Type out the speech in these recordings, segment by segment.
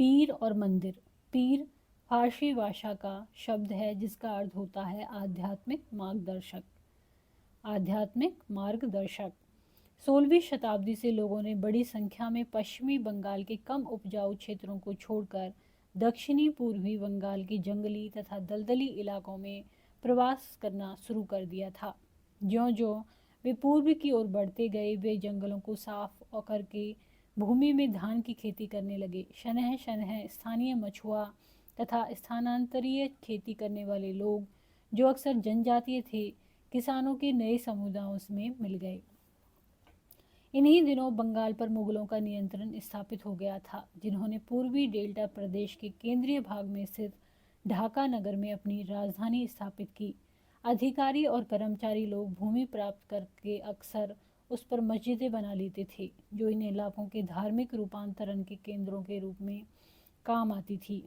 पीर और मंदिर। पीर फारसी भाषा का शब्द है जिसका अर्थ होता है आध्यात्मिक मार्गदर्शक। आध्यात्मिक मार्गदर्शक 16वीं शताब्दी से लोगों ने बड़ी संख्या में पश्चिमी बंगाल के कम उपजाऊ क्षेत्रों को छोड़कर दक्षिणी पूर्वी बंगाल के जंगली तथा दलदली इलाकों में प्रवास करना शुरू कर दिया था। ज्यों-ज्यों वे पूर्व की ओर बढ़ते गए, वे जंगलों को साफ करके भूमि में धान की खेती करने लगे। शनह शनह स्थानीय मछुआ तथा स्थानांतरीय खेती करने वाले लोग, जो अक्सर जनजातीय थे, किसानों के नए समुदायों में मिल गए। इन्हीं दिनों बंगाल पर मुगलों का नियंत्रण स्थापित हो गया था, जिन्होंने पूर्वी डेल्टा प्रदेश के केंद्रीय भाग में स्थित ढाका नगर में अपनी राजधानी स्थापित की। अधिकारी और कर्मचारी लोग भूमि प्राप्त करके अक्सर उस पर मस्जिदें बना लेते थे, जो इन इलाकों के धार्मिक रूपांतरण के केंद्रों के रूप में काम आती थी।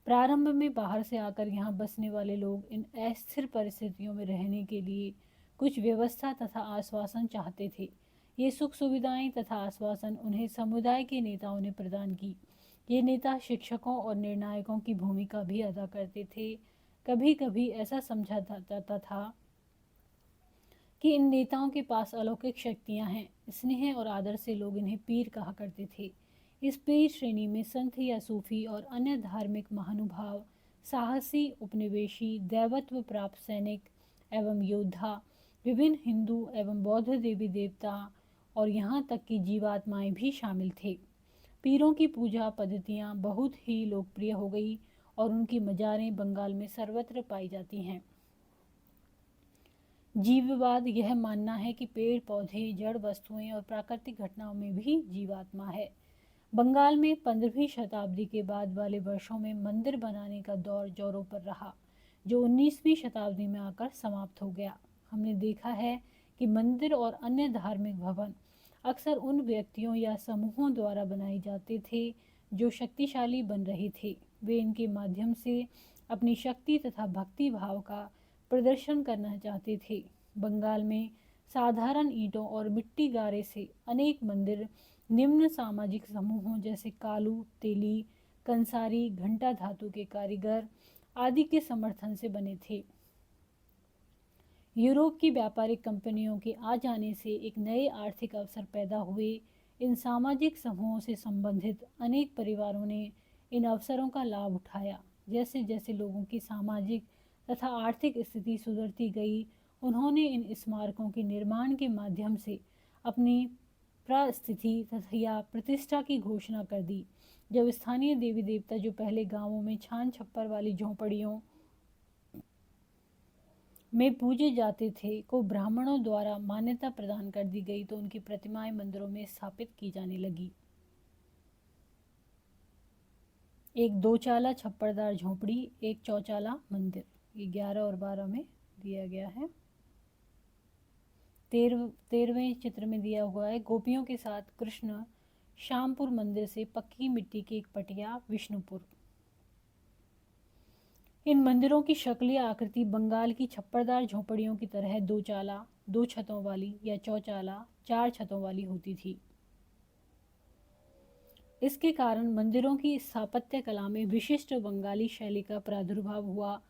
प्रारंभ में बाहर से आकर यहाँ बसने वाले लोग इन अस्थिर परिस्थितियों में रहने के लिए कुछ व्यवस्था तथा आश्वासन चाहते थे। ये सुख सुविधाएं तथा आश्वासन उन्हें समुदाय के नेताओं ने प्रदान की। ये नेता शिक्षकों और निर्णायकों की भूमिका भी अदा करते थे। कभी कभी ऐसा समझा जाता था कि इन नेताओं के पास अलौकिक शक्तियां हैं। स्नेह और आदर से लोग इन्हें पीर कहा करते थे। इस पीर श्रेणी में संत या सूफी और अन्य धार्मिक महानुभाव, साहसी उपनिवेशी, दैवत्व प्राप्त सैनिक एवं योद्धा, विभिन्न हिंदू एवं बौद्ध देवी देवता और यहाँ तक कि जीवात्माएं भी शामिल थे। पीरों की पूजा पद्धतियाँ बहुत ही लोकप्रिय हो गई और उनकी मज़ारें बंगाल में सर्वत्र पाई जाती हैं। जीववाद यह मानना है कि पेड़ पौधे, जड़ वस्तुएं और प्राकृतिक घटनाओं में भी जीवात्मा है। बंगाल में 15वीं शताब्दी के बाद वाले वर्षों में मंदिर बनाने का दौर जोरों पर रहा, जो 19वीं शताब्दी में आकर समाप्त हो गया। हमने देखा है कि मंदिर और अन्य धार्मिक भवन अक्सर उन व्यक्तियों या समूहों द्वारा बनाए जाते थे जो शक्तिशाली बन रहे थे। वे इनके माध्यम से अपनी शक्ति तथा भक्ति भाव का प्रदर्शन करना चाहते थे। बंगाल में साधारण ईंटों और मिट्टी गारे से अनेक मंदिर निम्न सामाजिक समूहों जैसे कालू, तेली, कंसारी, घंटा धातु के कारीगर आदि के समर्थन से बने थे। यूरोप की व्यापारिक कंपनियों के आ जाने से एक नए आर्थिक अवसर पैदा हुए। इन सामाजिक समूहों से संबंधित अनेक परिवारों ने इन अवसरों का लाभ उठाया। जैसे जैसे लोगों की सामाजिक तथा आर्थिक स्थिति सुधरती गई, उन्होंने इन स्मारकों के निर्माण के माध्यम से अपनी प्रस्थिति तथा या प्रतिष्ठा की घोषणा कर दी। जब स्थानीय देवी देवता, जो पहले गांवों में छान छप्पर वाली झोंपड़ियों में पूजे जाते थे, को ब्राह्मणों द्वारा मान्यता प्रदान कर दी गई, तो उनकी प्रतिमाएं मंदिरों में स्थापित की जाने लगी। एक 2 चाला छप्परदार झोंपड़ी, एक चौचाला मंदिर। ये 11 और 12 में दिया गया है। 13वें चित्र में दिया हुआ है, गोपियों के साथ कृष्ण श्यामपुर मंदिर से पक्की मिट्टी की एक पटिया, विष्णुपुर। इन मंदिरों की शक्ल या आकृति बंगाल की छप्परदार झोंपड़ियों की तरह 2 चाला, 2 छतों वाली या चौचाला, 4 छतों वाली होती थी। इसके कारण मंदिरों की स्थापत्य कला में विशिष्ट बंगाली शैली का प्रादुर्भाव हुआ।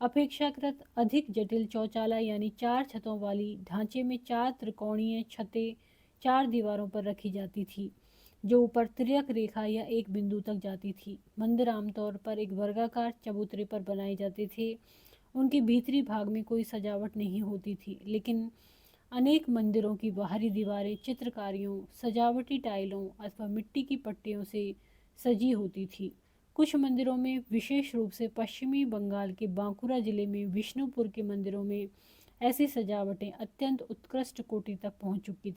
अपेक्षाकृत अधिक जटिल चौचाला यानी 4 छतों वाली ढांचे में 4 त्रिकोणीय छतें 4 दीवारों पर रखी जाती थी, जो ऊपर तिर्यक रेखा या एक बिंदु तक जाती थी। मंदिर आमतौर पर एक वर्गाकार चबूतरे पर बनाए जाते थे। उनके भीतरी भाग में कोई सजावट नहीं होती थी, लेकिन अनेक मंदिरों की बाहरी दीवारें चित्रकारियों, सजावटी टाइलों अथवा मिट्टी की पट्टियों से सजी होती थी। कुछ मंदिरों में, विशेष रूप से पश्चिमी बंगाल के बांकुरा जिले में विष्णुपुर के मंदिरों में, ऐसी सजावटें अत्यंत उत्कृष्ट कोटि तक पहुंच चुकी थी।